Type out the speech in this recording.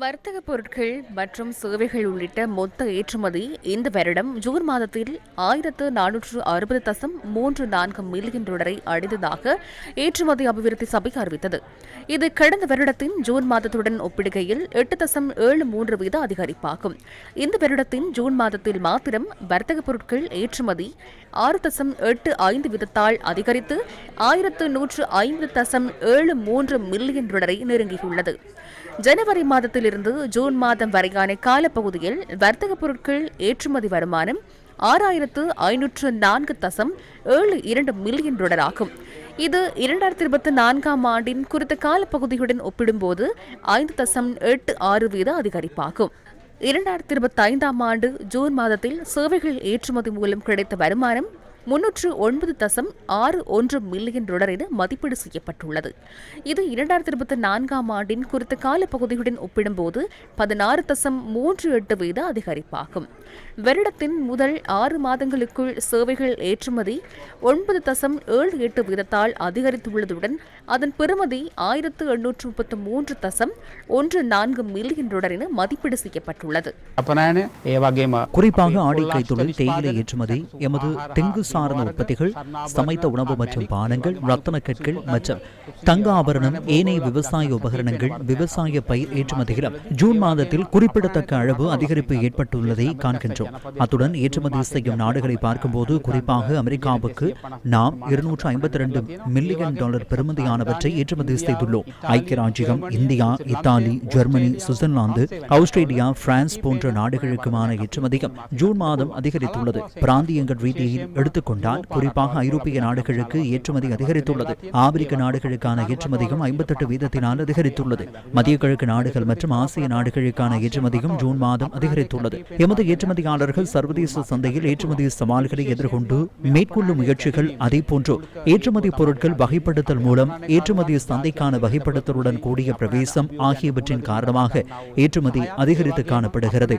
வர்த்தக பொருட்கள் மற்றும் சேவைகள் உள்ளிட்ட மொத்த ஏற்றுமதி இந்த வருடம் ஜூன் மாதத்தில் 1460.34 மில்லியன் டாலரை அடைந்ததாக ஏற்றுமதி அபிவிருத்தி சபை அறிவித்தது. இது கடந்த வருடத்தின் ஜூன் மாதத்துடன் ஒப்பிடுகையில் 8.73 வீத அதிகரிப்பாகும். இந்த வருடத்தின் ஜூன் மாதத்தில் மாத்திரம் வர்த்தக பொருட்கள் ஏற்றுமதி 6.85 வீதத்தால் அதிகரித்து 1150.73 மில்லியன் டாலரை நெருங்கியுள்ளது. ஜனவரி மாதத்திலிருந்து ஜூன் மாதம் வரையான காலப்பகுதியில் வர்த்தக பொருட்கள் ஏற்றுமதி வருமானம் 6504.72 மில்லியன் டாலர் ஆகும். இது 2024 ஆண்டின் குறித்த காலப்பகுதியுடன் ஒப்பிடும்போது 5.86 வீத அதிகரிப்பாகும். 2025 ஆண்டு ஜூன் மாதத்தில் சேவைகள் ஏற்றுமதி மூலம் கிடைத்த வருமானம் 309.61 மில்லியன் டாலர் என மதிப்பீடு செய்யப்பட்டுள்ளது. இது 2024 ஆண்டின் குறித்த காலப்பகுதியுடன் ஒப்பிடும்போது 16.38 வீத அதிகரிப்பாகும். வருடத்தின் முதல் 6 மாதங்களுக்குள் சேவைகள் ஏற்றுமதி 9.78 வீதத்தால் அதிகரித்துள்ளதுடன் அதன் பெறுமதி 1833.14 மில்லியன் டாலர் என மதிப்பீடு செய்யப்பட்டுள்ளது. குறிப்பாக ஆடைக்கை தொழில், தேயிலை ஏற்றுமதி, எமது தெங்கு சார்ந்த உற்பத்திகள், சமைத்த உணவு மற்றும் பானங்கள், ரத்தன கற்கள் மற்றும் தங்க ஆபரணம், ஏனைய விவசாய உபகரணங்கள், விவசாய பயிர் ஏற்றுமதியிலும் ஜூன் மாதத்தில் குறிப்பிடத்தக்க அளவு அதிகரிப்பு ஏற்பட்டுள்ளதை காண்கின்றோம். அத்துடன் ஏற்றுமதி செய்யும் நாடுகளை பார்க்கும்போது குறிப்பாக அமெரிக்காவுக்கு நாம் 252 மில்லியன் டாலர் பெறுமதியானவற்றை ஏற்றுமதி செய்துள்ளோம். ஐக்கிய ராஜ்யம், India, Italy, Germany, Switzerland, Australia, France போன்ற நாடுகளுக்குமான ஏற்றுமதியும் ஜூன் மாதம் அதிகரித்துள்ளது. பிராந்தியங்கள் ரீதியில் எடுத்துக்கொண்டால் குறிப்பாக ஐரோப்பிய நாடுகளுக்கு ஏற்றுமதி அதிகரித்துள்ளது. ஆப்பிரிக்க நாடுகளுக்கான ஏற்றுமதியும் 58 வீதத்தினால் அதிகரித்துள்ளது. மத்திய கிழக்கு நாடுகள் மற்றும் ஆசிய நாடுகளுக்கான ஏற்றுமதியும் ஜூன் மாதம் அதிகரித்துள்ளது. எமது ஏற்றுமதியாளர்கள் சர்வதேச சந்தையில் ஏற்றுமதி சவால்களை எதிர்கொண்டு மேற்கொள்ளும் முயற்சிகள், அதேபோன்று ஏற்றுமதி பொருட்கள் வகைப்படுத்தல் மூலம் ஏற்றுமதி சந்தைக்கான வகைப்படுத்தலுடன் கூடிய பிரவேசம் ஆகியவற்றின் காரணமாக ஏற்றுமதி அதிகரித்து காணப்படுகிறது.